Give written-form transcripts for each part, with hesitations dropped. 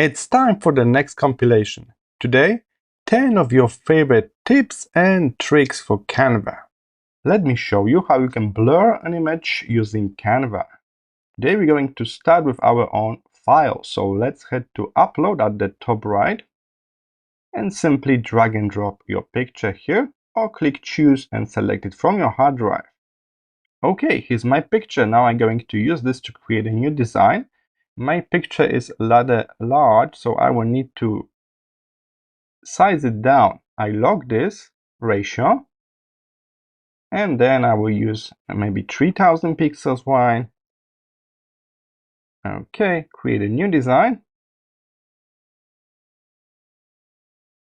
It's time for the next compilation. Today, 10 of your favorite tips and tricks for Canva. Let me show you how you can blur an image using Canva. Today we're going to start with our own file. So let's head to Upload at the top right and simply drag and drop your picture here, or click Choose and select it from your hard drive. Okay, here's my picture. Now I'm going to use this to create a new design. My picture is rather large, so I will need to size it down. I lock this ratio, and then I will use maybe 3000 pixels wide. Okay, create a new design.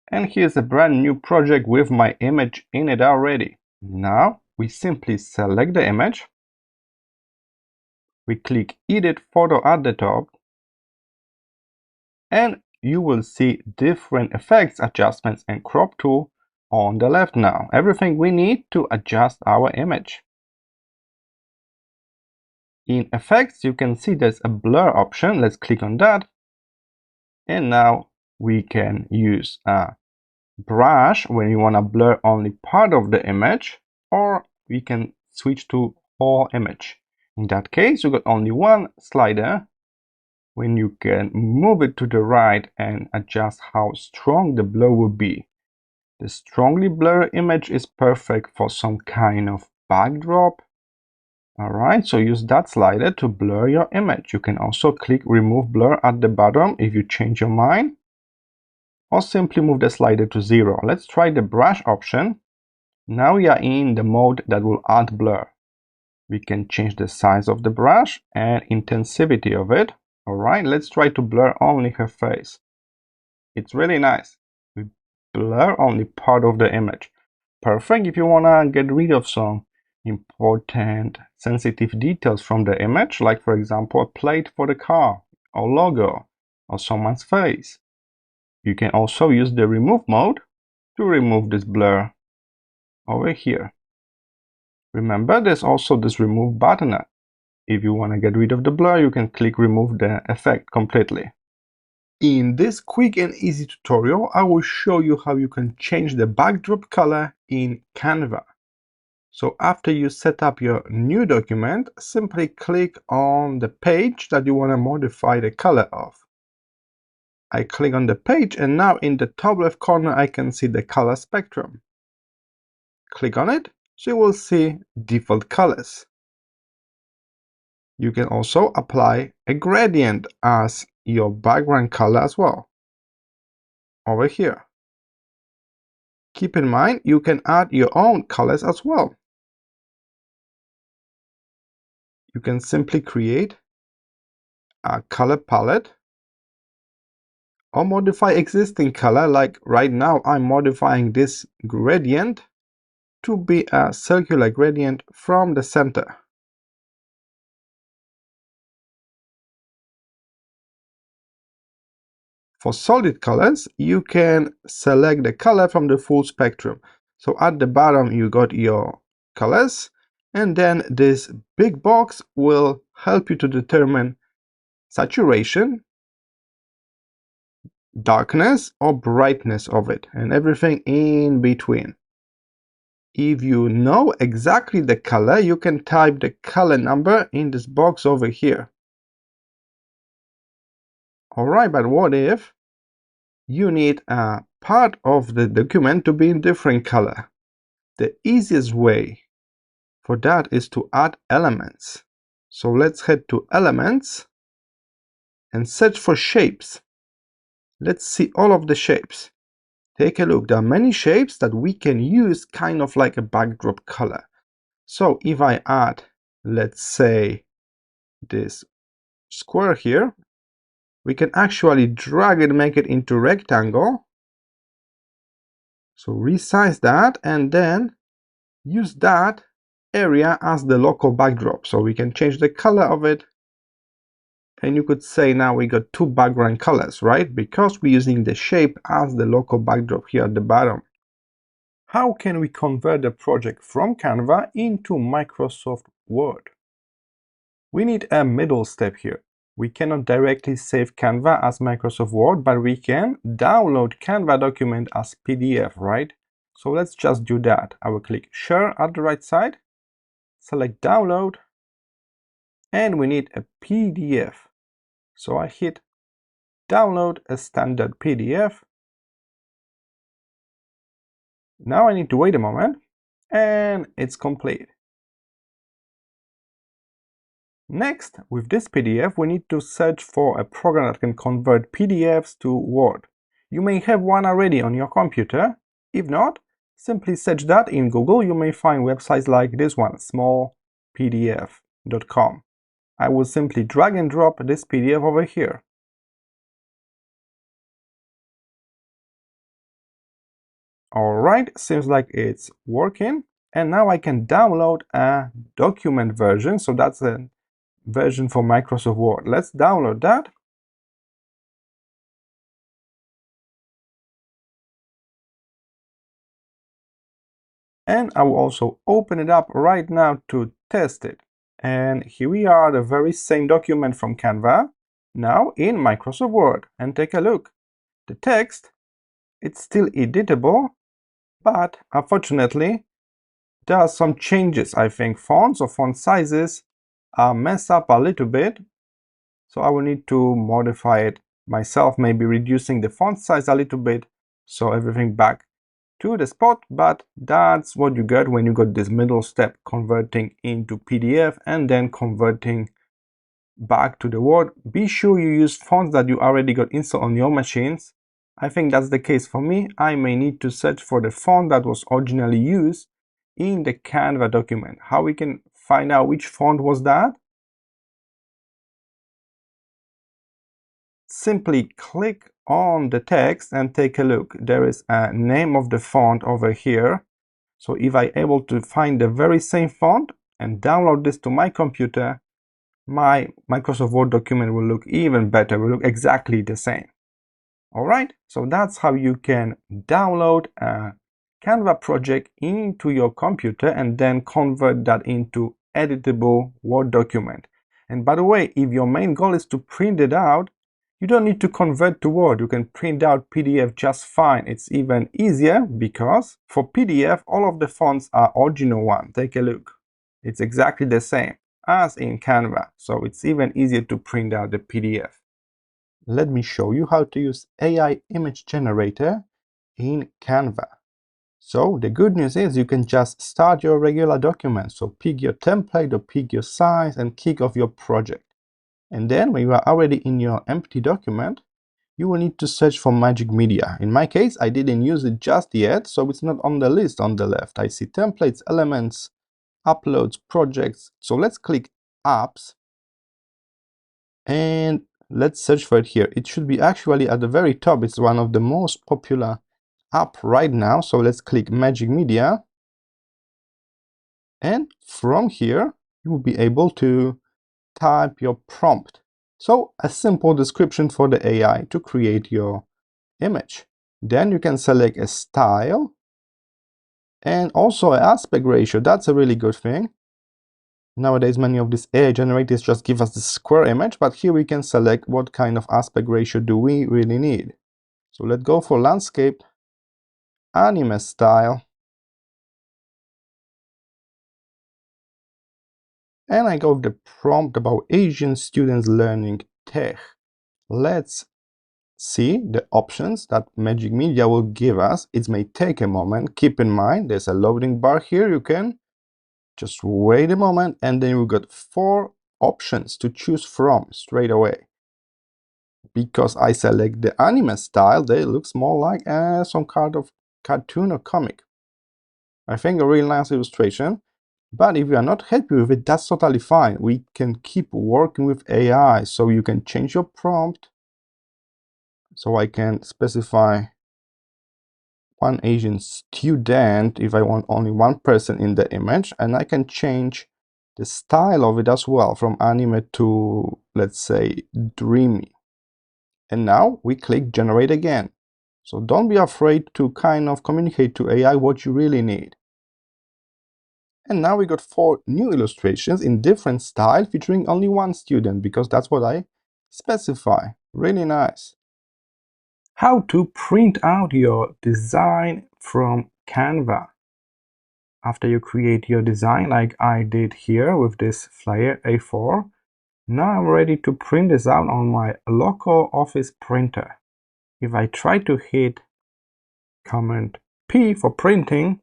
And here's a brand new project with my image in it already. Now we simply select the image. We click Edit Photo at the top, and you will see different effects, adjustments, and crop tool on the left now. Everything we need to adjust our image. In effects, you can see there's a blur option. Let's click on that. And now we can use a brush when you want to blur only part of the image, or we can switch to whole image. In that case, you got only one slider when you can move it to the right and adjust how strong the blur will be. The strongly blurred image is perfect for some kind of backdrop. Alright, so use that slider to blur your image. You can also click Remove Blur at the bottom if you change your mind, or simply move the slider to 0. Let's try the brush option. Now we are in the mode that will add blur. We can change the size of the brush and intensity of it. Alright, let's try to blur only her face. It's really nice. We blur only part of the image. Perfect if you want to get rid of some important sensitive details from the image, like for example a plate for the car, or logo, or someone's face. You can also use the remove mode to remove this blur over here. Remember, there's also this remove button. If you want to get rid of the blur, you can click remove the effect completely. In this quick and easy tutorial, I will show you how you can change the backdrop color in Canva. So after you set up your new document, simply click on the page that you want to modify the color of. I click on the page, and now in the top left corner I can see the color spectrum. Click on it, so you will see default colors. You can also apply a gradient as your background color as well, over here. Keep in mind, you can add your own colors as well. You can simply create a color palette or modify existing color. Like right now, I'm modifying this gradient to be a circular gradient from the center. For solid colors, you can select the color from the full spectrum. So at the bottom, you got your colors, and then this big box will help you to determine saturation, darkness, or brightness of it, and everything in between. If you know exactly the color, you can type the color number in this box over here. Alright, but what if you need a part of the document to be in different color? The easiest way for that is to add elements. So let's head to Elements and search for shapes. Let's see all of the shapes. Take a look. There are many shapes that we can use kind of like a backdrop color. So if I add, let's say, this square here, we can actually drag it and make it into rectangle. So resize that and then use that area as the local backdrop. So we can change the color of it. And you could say now we got two background colors, right? Because we're using the shape as the local backdrop here at the bottom. How can we convert the project from Canva into Microsoft Word? We need a middle step here. we cannot directly save Canva as Microsoft Word, but we can download Canva document as PDF, right? So let's just do that. I will click Share at the right side, select Download, and we need a PDF. So I hit Download a standard PDF. Now I need to wait a moment, and it's complete. Next, with this PDF, we need to search for a program that can convert PDFs to Word. You may have one already on your computer. If not, simply search that in Google. You may find websites like this one, smallpdf.com. I will simply drag and drop this PDF over here. Alright, seems like it's working. And now I can download a document version. So that's a version for Microsoft Word. Let's download that. And I will also open it up right now to test it. And here we are, the very same document from Canva, now in Microsoft Word. And take a look. The text, it's still editable, but unfortunately, there are some changes. I think fonts or font sizes are messed up a little bit. So I will need to modify it myself, maybe reducing the font size a little bit, so everything back to the spot. But that's what you get when you got this middle step, converting into PDF and then converting back to the Word. Be sure you use fonts that you already got installed on your machines. I think that's the case for me. I may need to search for the font that was originally used in the Canva document. How we can find out which font was that? Simply click on the text and take a look. There is a name of the font over here. So if I'm able to find the very same font and download this to my computer, my Microsoft Word document will look even better, will look exactly the same. Alright, so that's how you can download a Canva project into your computer and then convert that into editable Word document. And by the way, if your main goal is to print it out, you don't need to convert to Word. You can print out PDF just fine. It's even easier because for PDF, all of the fonts are original one. Take a look. It's exactly the same as in Canva. So it's even easier to print out the PDF. Let me show you how to use AI image generator in Canva. So the good news is you can just start your regular document. So pick your template or pick your size and kick off your project. And then when you are already in your empty document, you will need to search for magic media. In my case, I didn't use it just yet, so it's not on the list on the left. I see templates, elements, uploads, projects. So let's click apps and let's search for it here. It should be actually at the very top. It's one of the most popular app right now. So let's click magic media. And from here, you will be able to type your prompt. So a simple description for the AI to create your image. Then you can select a style and also an aspect ratio. That's a really good thing. Nowadays, many of these AI generators just give us the square image, but here we can select what kind of aspect ratio do we really need. So let's go for landscape, anime style, and I go with the prompt about Asian students learning tech. Let's see the options that Magic Media will give us. It may take a moment. Keep in mind, there's a loading bar here. You can just wait a moment, and then you got 4 options to choose from straight away. Because I select the anime style, they looks more like some kind of cartoon or comic. I think a really nice illustration. But if you are not happy with it, that's totally fine. We can keep working with AI, so you can change your prompt. So I can specify one Asian student if I want only one person in the image, and I can change the style of it as well from anime to, let's say, dreamy. And now we click generate again. So don't be afraid to kind of communicate to AI what you really need. And now we got 4 new illustrations in different style featuring only one student, because that's what I specify. Really nice. How to print out your design from Canva. After you create your design like I did here with this flyer A4, now I'm ready to print this out on my local office printer. If I try to hit Command P for printing,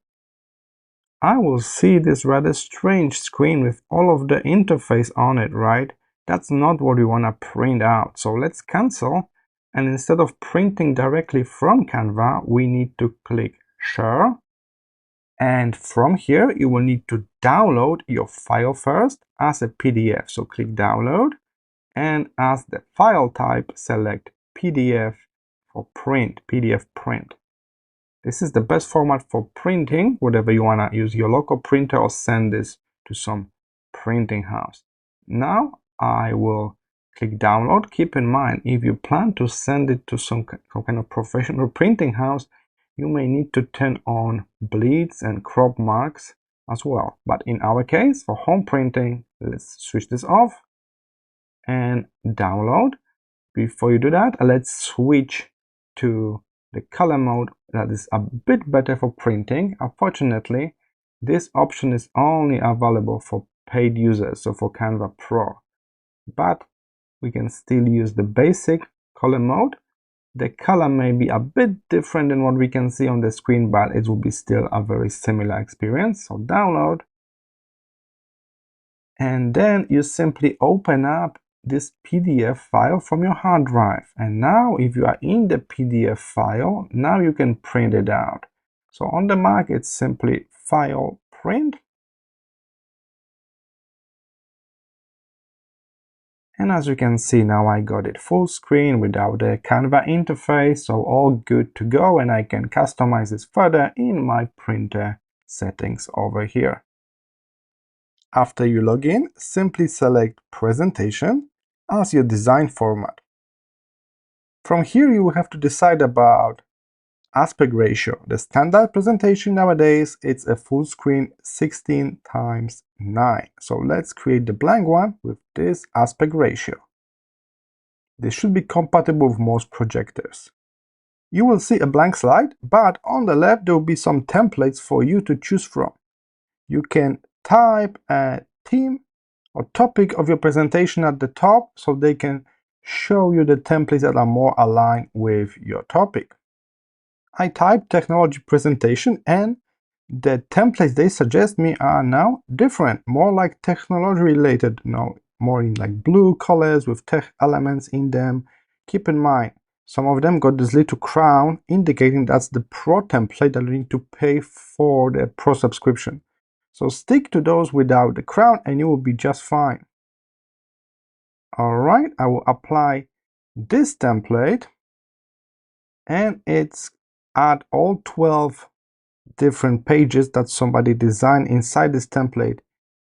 I will see this rather strange screen with all of the interface on it, right? That's not what we want to print out. So let's cancel. And instead of printing directly from Canva, we need to click Share. And from here, you will need to download your file first as a PDF. So click Download. And as the file type, select PDF for print, PDF print. This is the best format for printing, whatever you want to use your local printer or send this to some printing house. Now I will click download. Keep in mind, if you plan to send it to some kind of professional printing house, you may need to turn on bleeds and crop marks as well. But in our case, for home printing, let's switch this off and download. Before you do that, let's switch to the color mode that is a bit better for printing. Unfortunately, this option is only available for paid users, so for Canva Pro. But we can still use the basic color mode. The color may be a bit different than what we can see on the screen, but it will be still a very similar experience. So download. And then you simply open up this PDF file from your hard drive. And now if you are in the PDF file, now you can print it out. So on the Mac, it's simply File, Print. And as you can see, now I got it full screen without the Canva interface, so all good to go, and I can customize this further in my printer settings over here. After you log in, simply select Presentation as your design format. From here, you will have to decide about aspect ratio. The standard presentation nowadays, it's a full screen 16:9. So let's create the blank one with this aspect ratio. This should be compatible with most projectors. You will see a blank slide, but on the left, there will be some templates for you to choose from. You can type a theme or topic of your presentation at the top, so they can show you the templates that are more aligned with your topic. I type technology presentation, and the templates they suggest me are now different, more like technology related, more in like blue colors with tech elements in them. Keep in mind, some of them got this little crown indicating that's the pro template that you need to pay for the pro subscription. So stick to those without the crown and you will be just fine. Alright, I will apply this template, and it's add all 12 different pages that somebody designed inside this template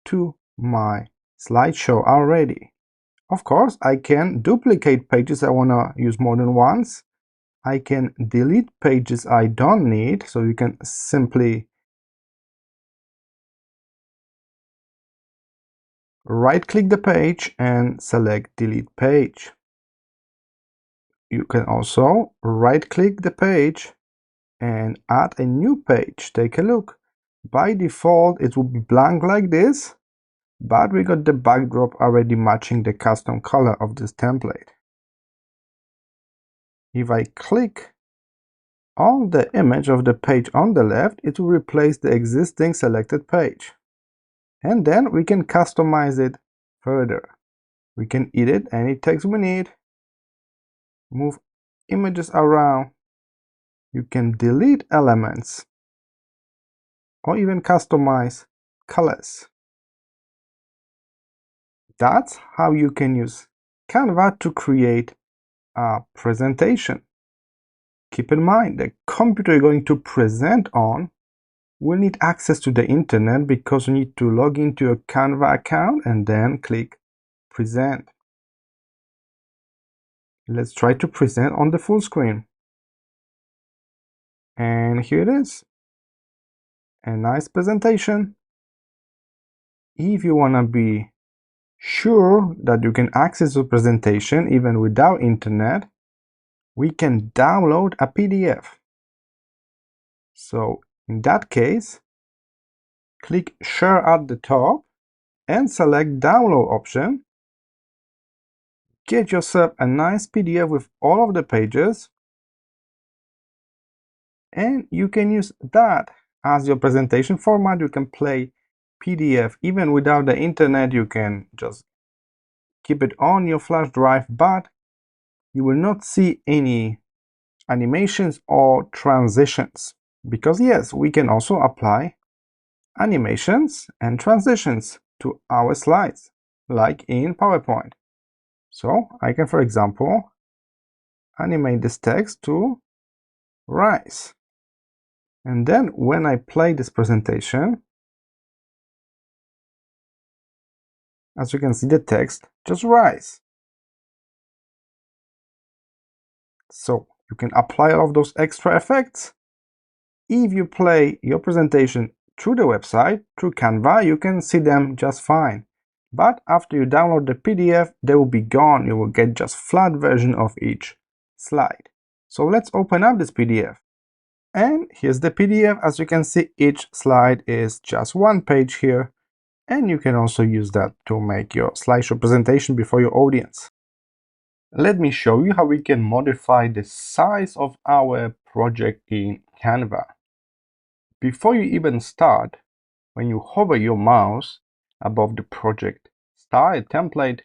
to my slideshow already. Of course, I can duplicate pages I want to use more than once. I can delete pages I don't need, so you can simply right-click the page and select Delete Page. You can also right-click the page and add a new page. Take a look. By default, it will be blank like this, but we got the backdrop already matching the custom color of this template. If I click on the image of the page on the left, it will replace the existing selected page. And then we can customize it further. We can edit any text we need, move images around. You can delete elements or even customize colors. That's how you can use Canva to create a presentation. Keep in mind, the computer you're going to present on will need access to the internet, because you need to log into your Canva account and then click Present. Let's try to present on the full screen. And here it is. A nice presentation. If you want to be sure that you can access the presentation even without internet, we can download a PDF. So in that case, click Share at the top and select Download option. Get yourself a nice PDF with all of the pages, and you can use that as your presentation format. You can play PDF even without the internet. You can just keep it on your flash drive, but you will not see any animations or transitions, because yes, we can also apply animations and transitions to our slides, like in PowerPoint. So I can, for example, animate this text to rise. And then when I play this presentation, as you can see, the text just rise. So you can apply all of those extra effects. If you play your presentation through the website, through Canva, you can see them just fine. But after you download the PDF, they will be gone. You will get just flat version of each slide. So let's open up this PDF. And here's the PDF. As you can see, each slide is just one page here. And you can also use that to make your slideshow presentation before your audience. Let me show you how we can modify the size of our project in Canva. Before you even start, when you hover your mouse above the project style template,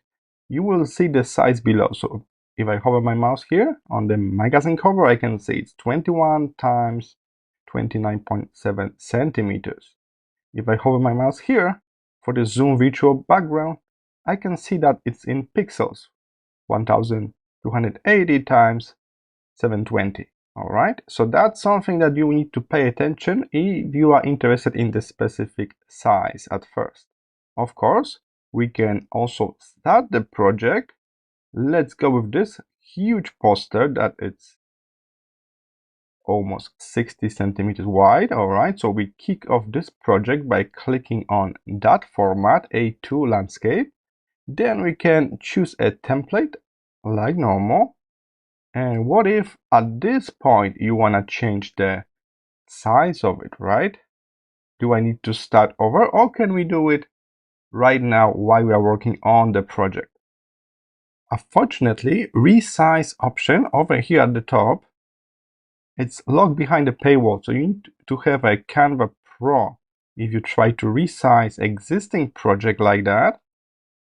you will see the size below. So if I hover my mouse here on the magazine cover, I can see it's 21 times 29.7 centimeters. If I hover my mouse here for the zoom virtual background, I can see that it's in pixels, 1280 times 720. All right, so that's something that you need to pay attention if you are interested in the specific size at first. Of course, we can also start the project. Let's go with this huge poster that it's almost 60 centimeters wide. All right, so we kick off this project by clicking on that format, A2 landscape. Then we can choose a template like normal. And what if at this point you want to change the size of it, right? Do I need to start over, or can we do it right now while we are working on the project? Unfortunately, Resize option over here at the top, it's locked behind the paywall, so you need to have a Canva Pro. If you try to resize existing project like that,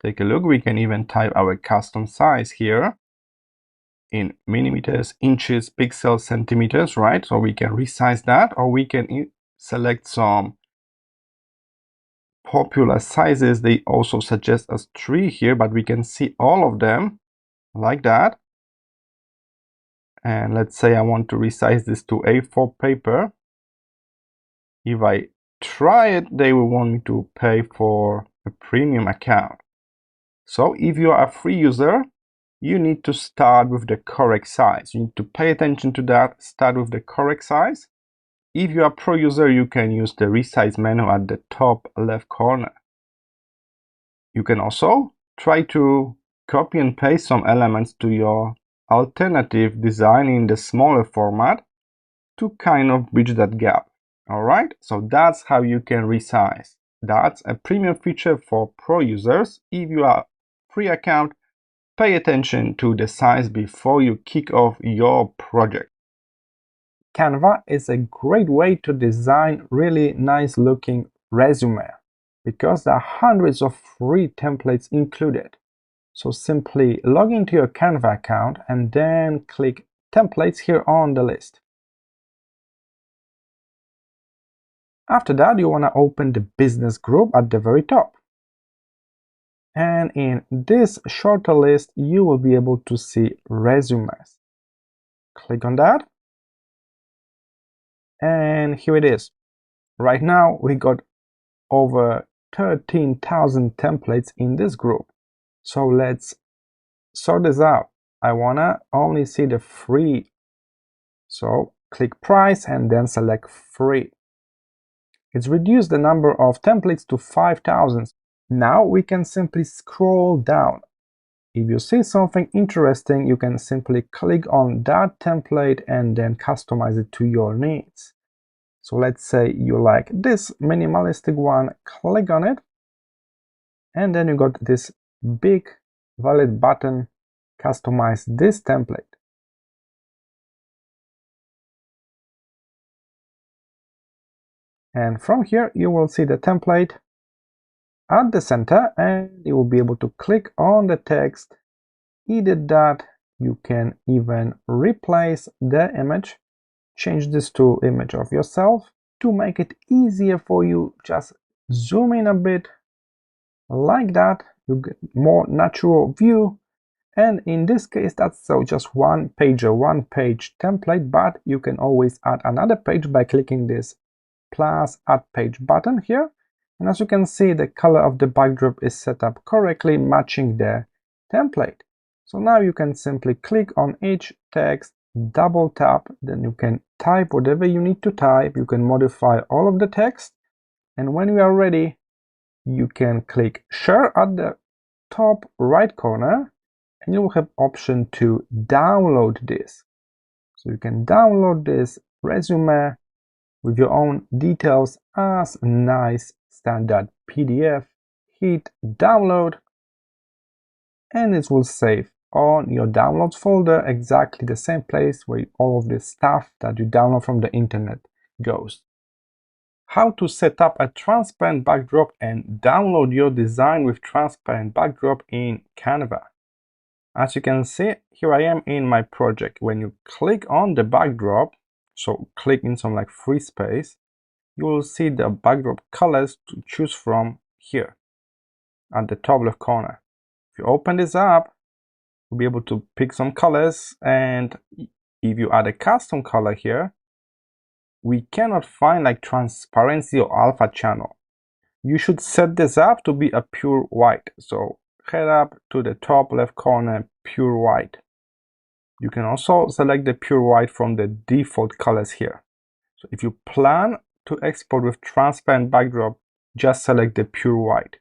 take a look. We can even type our custom size here in millimeters, inches, pixels, centimeters, right? So we can resize that, or we can select some popular sizes. They also suggest us 3 here, but we can see all of them like that. And let's say I want to resize this to A4 paper. If I try it, they will want me to pay for a premium account. So if you are a free user, you need to start with the correct size. You need to pay attention to that, start with the correct size. If you are a pro user, you can use the resize menu at the top left corner. You can also try to copy and paste some elements to your alternative design in the smaller format to kind of bridge that gap. All right, so that's how you can resize. That's a premium feature for pro users. If you are free account, pay attention to the size before you kick off your project. Canva is a great way to design really nice looking resume because there are hundreds of free templates included. So simply log into your Canva account and then click templates here on the list. After that, you want to open the business group at the very top. And in this shorter list, you will be able to see resumes. Click on that. And here it is. Right now, we got over 13,000 templates in this group. So let's sort this out. I want to only see the free. So click price and then select free. It's reduced the number of templates to 5,000. Now we can simply scroll down. If you see something interesting, you can simply click on that template and then customize it to your needs. So let's say you like this minimalistic one, click on it, and then you got this big valid button, customize this template. And from here, you will see the template at the center, and you will be able to click on the text, edit that. You can even replace the image, change this to image of yourself. To make it easier for you, just zoom in a bit like that. You get more natural view. And in this case, that's so just one page template, but you can always add another page by clicking this plus add page button here. And as you can see, the color of the backdrop is set up correctly, matching the template. So now you can simply click on each text, double tap, then you can type whatever you need to type. You can modify all of the text. And when you are ready, you can click share at the top right corner, and you will have option to download this. So you can download this resume with your own details as a nice standard PDF, hit download, and it will save on your downloads folder, exactly the same place where all of this stuff that you download from the internet goes. How to set up a transparent backdrop and download your design with transparent backdrop in Canva. As you can see, here I am in my project. When you click on the backdrop, so click in some like free space, you will see the backdrop colors to choose from here at the top left corner. If you open this up, you'll be able to pick some colors, and if you add a custom color here, we cannot find like transparency or alpha channel. You should set this up to be a pure white. So head up to the top left corner, pure white. You can also select the pure white from the default colors here. So if you plan to export with transparent backdrop, just select the pure white.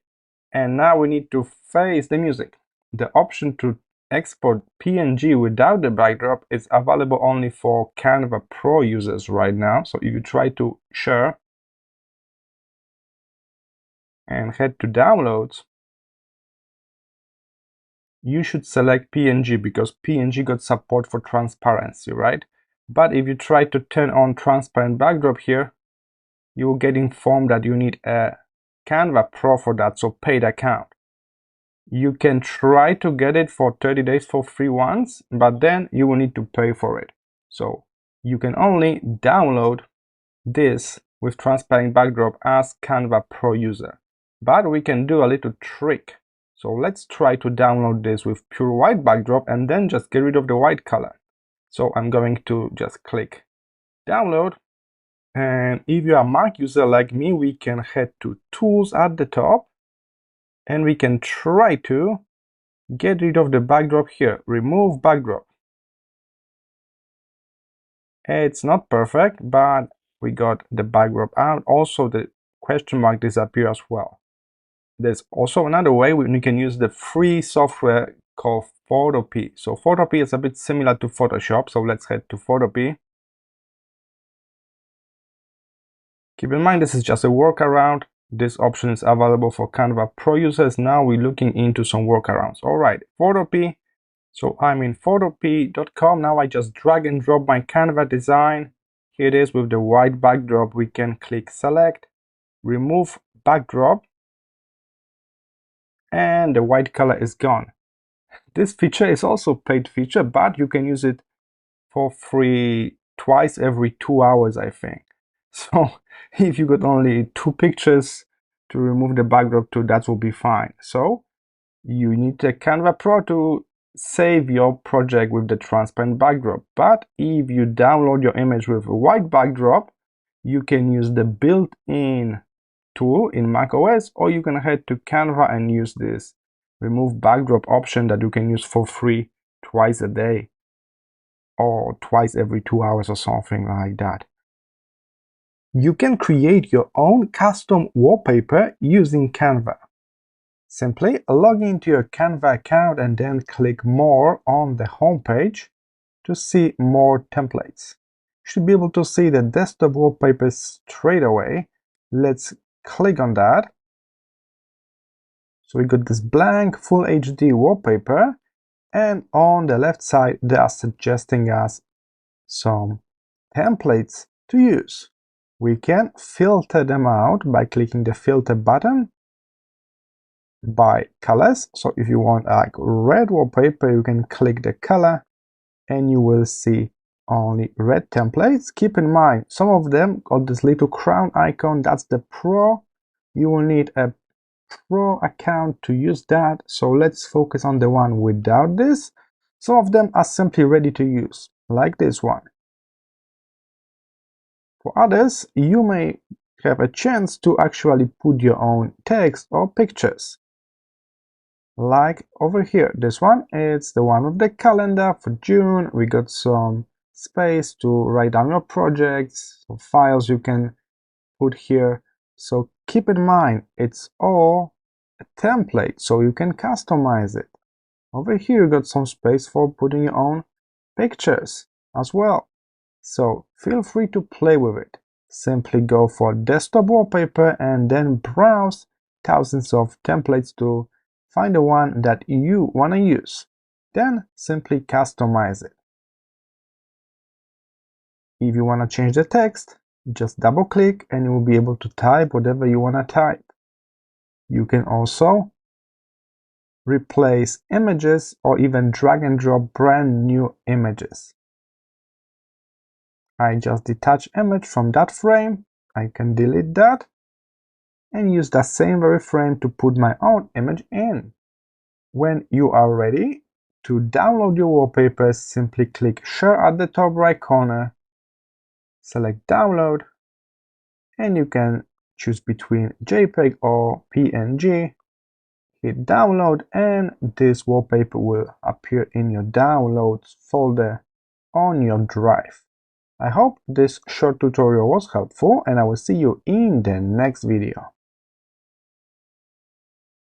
And now we need to face the music. The option to export PNG without the backdrop is available only for Canva Pro users right now. So if you try to share and head to downloads, you should select PNG because PNG got support for transparency, right? But if you try to turn on transparent backdrop here, you will get informed that you need a Canva Pro for that, so paid account. You can try to get it for 30 days for free once, but then you will need to pay for it. So you can only download this with transparent backdrop as Canva Pro user. But we can do a little trick. So let's try to download this with pure white backdrop and then just get rid of the white color. So I'm going to just click download. And if you're a Mac user like me, we can head to tools at the top and we can try to get rid of the backdrop here, remove backdrop. It's not perfect, but we got the backdrop out. Also the question mark disappears as well. There's also another way we can use the free software called Photopea. So Photopea is a bit similar to Photoshop. So let's head to Photopea. Keep in mind, this is just a workaround. This option is available for Canva Pro users. Now we're looking into some workarounds. All right, Photopea. So I'm in photopea.com. Now I just drag and drop my Canva design. Here it is with the white backdrop. We can click select, remove backdrop, and the white color is gone. This feature is also a paid feature, but you can use it for free twice every 2 hours, I think. So if you got only 2 pictures to remove the backdrop to, that will be fine. So you need a Canva Pro to save your project with the transparent backdrop. But if you download your image with a white backdrop, you can use the built-in tool in macOS, or you can head to Canva and use this remove backdrop option that you can use for free twice a day or twice every 2 hours or something like that. You can create your own custom wallpaper using Canva. Simply log into your Canva account and then click More on the home page to see more templates. You should be able to see the desktop wallpaper straight away. Let's click on that. So we got this blank full HD wallpaper, and on the left side they are suggesting us some templates to use. We can filter them out by clicking the filter button by colors. So if you want like red wallpaper, you can click the color and you will see only red templates. Keep in mind, some of them got this little crown icon. That's the Pro. You will need a Pro account to use that. So let's focus on the one without this. Some of them are simply ready to use, like this one. For others, you may have a chance to actually put your own text or pictures. Like over here, this one, it's the one with the calendar for June. We got some space to write down your projects, some files you can put here. So keep in mind, it's all a template, so you can customize it. Over here, you got some space for putting your own pictures as well. So feel free to play with it. Simply go for desktop wallpaper and then browse thousands of templates to find the one that you want to use. Then simply customize it. If you want to change the text, just double click and you will be able to type whatever you want to type. You can also replace images or even drag and drop brand new images. I just detach image from that frame. I can delete that and use that same very frame to put my own image in. When you are ready to download your wallpapers, simply click Share at the top right corner, select Download, and you can choose between JPEG or PNG. Hit Download and this wallpaper will appear in your Downloads folder on your drive. I hope this short tutorial was helpful and I will see you in the next video.